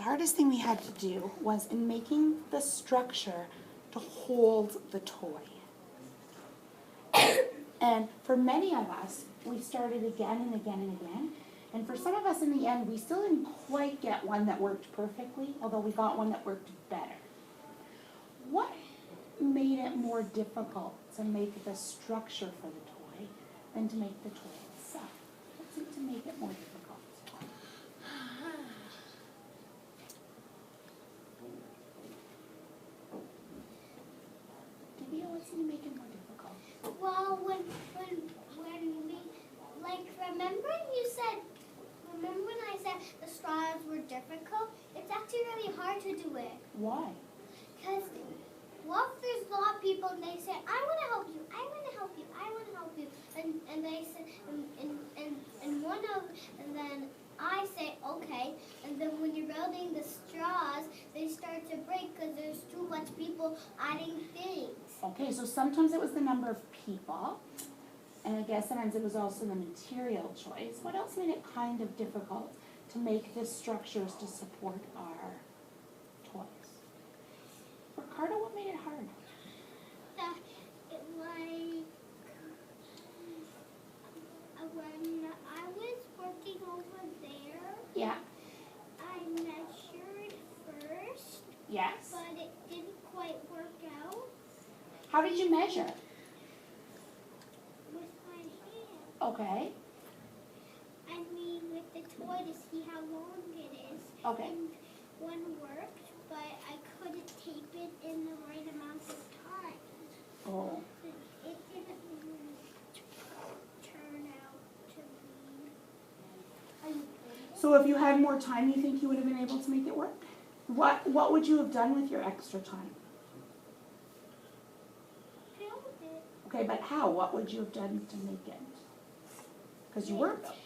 hardest thing we had to do was in making the structure to hold the toy. And for many of us, we started again and again and again. And for some of us in the end, we still didn't quite get one that worked perfectly, although we got one that worked better. What made it more difficult to make the structure for the toy than to make the toy itself? What seemed to make it more difficult? Divya, what seemed to make it more difficult? Well, when we, like, remember when I said the straws were difficult? It's actually really hard to do it. Why? Because what if there's a lot of people and they say, I want to help you, I want to help you, I want to help you. And they say, and then I say, okay. And then when you're building the straws, they start to break because there's too much people adding things. Okay, so sometimes it was the number of people, and I guess sometimes it was also the material choice. What else made it kind of difficult to make the structures to support our toys? Ricardo, what made it hard? That it like when I was working over there, Yeah. I measured first, Yes. but it didn't quite work out How did you measure? with my hand. Okay. I mean, with the toy to see how long it is. Okay. And one worked, but I couldn't tape it in the right amount of time. Oh. It didn't really turn out to be. So if you had more time, you think you would have been able to make it work? What would you have done with your extra time? Build it. Okay, but how? What would you have done to make it? Because you were. Bottles.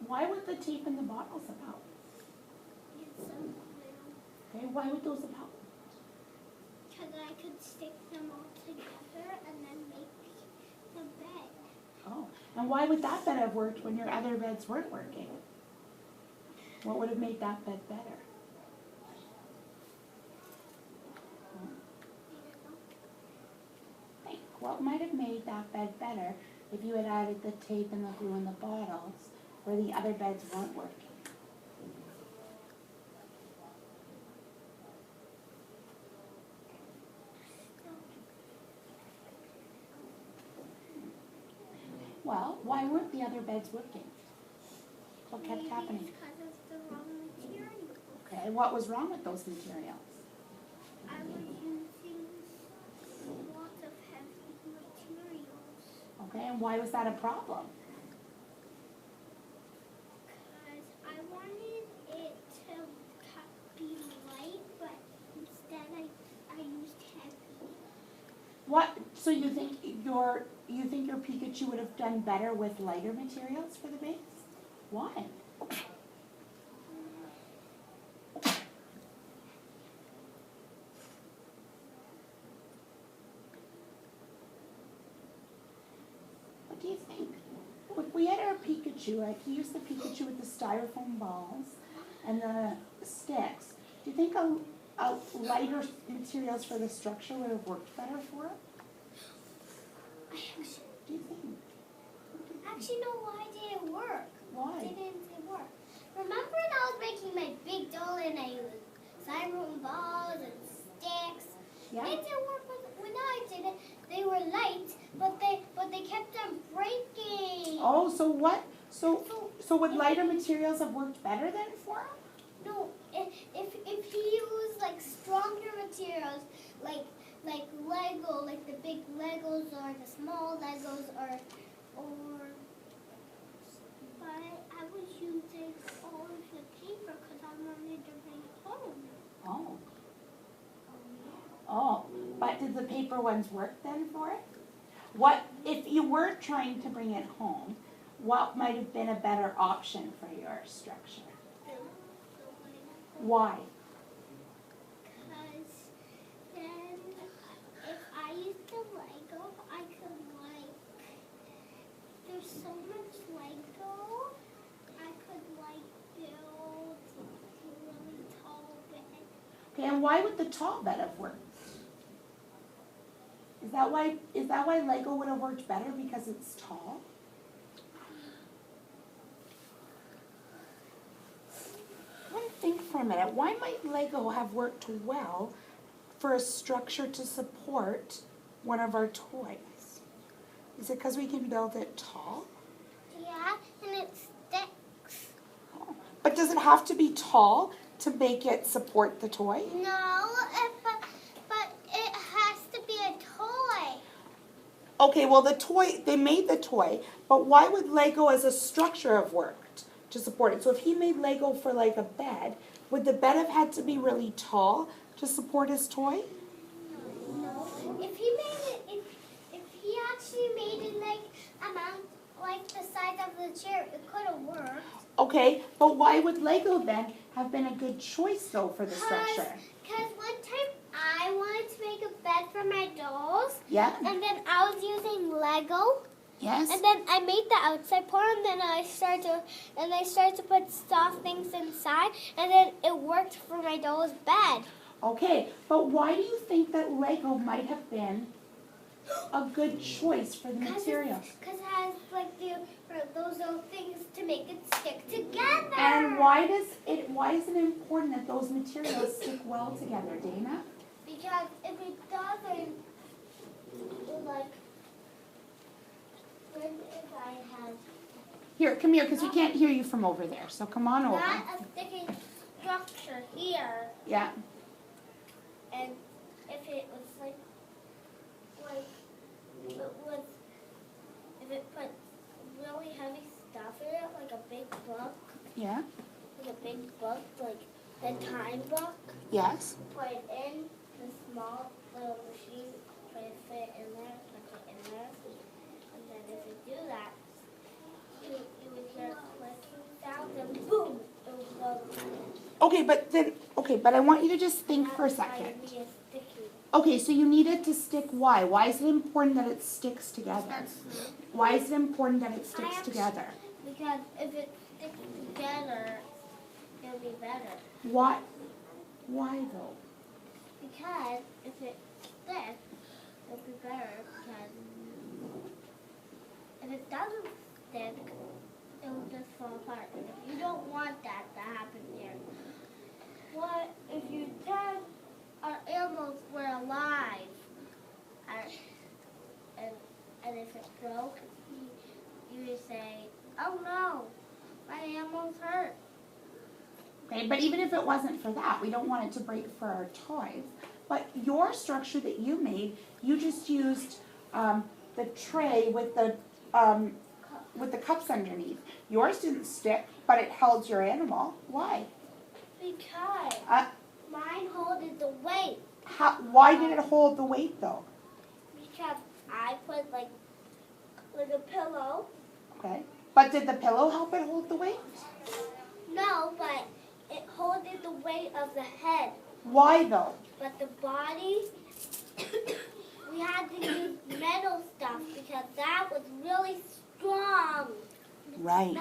Why would the tape and the bottles have helped? Get some glue. Okay, why would those have helped? Because I could stick them all together and then make the bed. Oh, and why would that bed have worked when your other beds weren't working? What would have made that bed better? Think, what might have made that bed better if you had added the tape and the glue and the bottles where the other beds weren't working? Well, why weren't the other beds working? What kept happening? Because of the wrong material. Okay, what was wrong with those materials? I was using lots of heavy materials. Okay, and why was that a problem? Because I wanted it to be light, but instead I used heavy. What? So you think your Pikachu would have done better with lighter materials for the base? Why? What do you think? If we had our Pikachu, like he used the Pikachu with the styrofoam balls and the sticks, do you think a lighter materials for the structure would have worked better for it? Do you think? Actually, no, why did it work? Why? Didn't it work? Remember when I was making my big doll and I used styrofoam balls and sticks? Yeah. It didn't work when I did it. They were light, but they kept on breaking. Oh, so what? So would lighter materials have worked better then for him? No, if he used like stronger materials, like Lego, like the big Legos or the small Legos or but I was using all of the paper because I wanted to bring it home. Oh. Oh, but did the paper ones work then for it? What, if you were trying to bring it home, what might have been a better option for your structure? Why? Because then if I used the Lego, why would the tall bed have worked? Is that why Lego would have worked better because it's tall? I want to think for a minute. Why might Lego have worked well for a structure to support one of our toys? Is it because we can build it tall? Yeah, and it sticks. Oh. But does it have to be tall to make it support the toy? No, but it has to be a toy. Okay, well they made the toy, but why would Lego as a structure have worked to support it? So if he made Lego for like a bed, would the bed have had to be really tall to support his toy? No. If he made it, if he actually made it like the size of the chair, it could have worked. Okay, but why would Lego then have been a good choice though for the structure? Because one time I wanted to make a bed for my dolls. Yeah? And then I was using Lego. Yes? And then I made the outside part, and then I started to put soft things inside, and then it worked for my doll's bed. Okay, but why do you think that Lego might have been a good choice for the material? Because it has like those little things to make it stick together. And why is it important that those materials stick well together, Dana? Because if it doesn't, like, if I have Here, come here, because we can't hear you from over there. So come on over. not a sticky structure here, Yeah. and if it was like if it put really heavy stuff in it, like a big book, Yeah. like the time book, Yes. put it in the small little machine, try to fit it in there, put it in there, and then if you do that, you would hear clicking sounds and boom, it would go. Okay, but I want you to just think for a second. It'd be a sticky. Okay, so you need it to stick. Why? Why is it important that it sticks together? Why is it important that it sticks together? Because if it sticks together, it'll be better. Why? Why though? Because if it sticks, it'll be better. Because if it doesn't stick, it will just fall apart. And if you don't want that to happen here, what if you said our animals were alive, and if it broke, you would say, "Oh no, my animal's hurt." Okay, but even if it wasn't for that, we don't want it to break for our toys. But your structure that you made, you just used the tray with the cups underneath. Yours didn't stick, but it held your animal. Why? Because mine holded the weight. Why did it hold the weight though? Because I put like a pillow. Okay, but did the pillow help it hold the weight? No, but it holded the weight of the head. Why though? But the body, we had to use metal stuff because that was really strong. Right.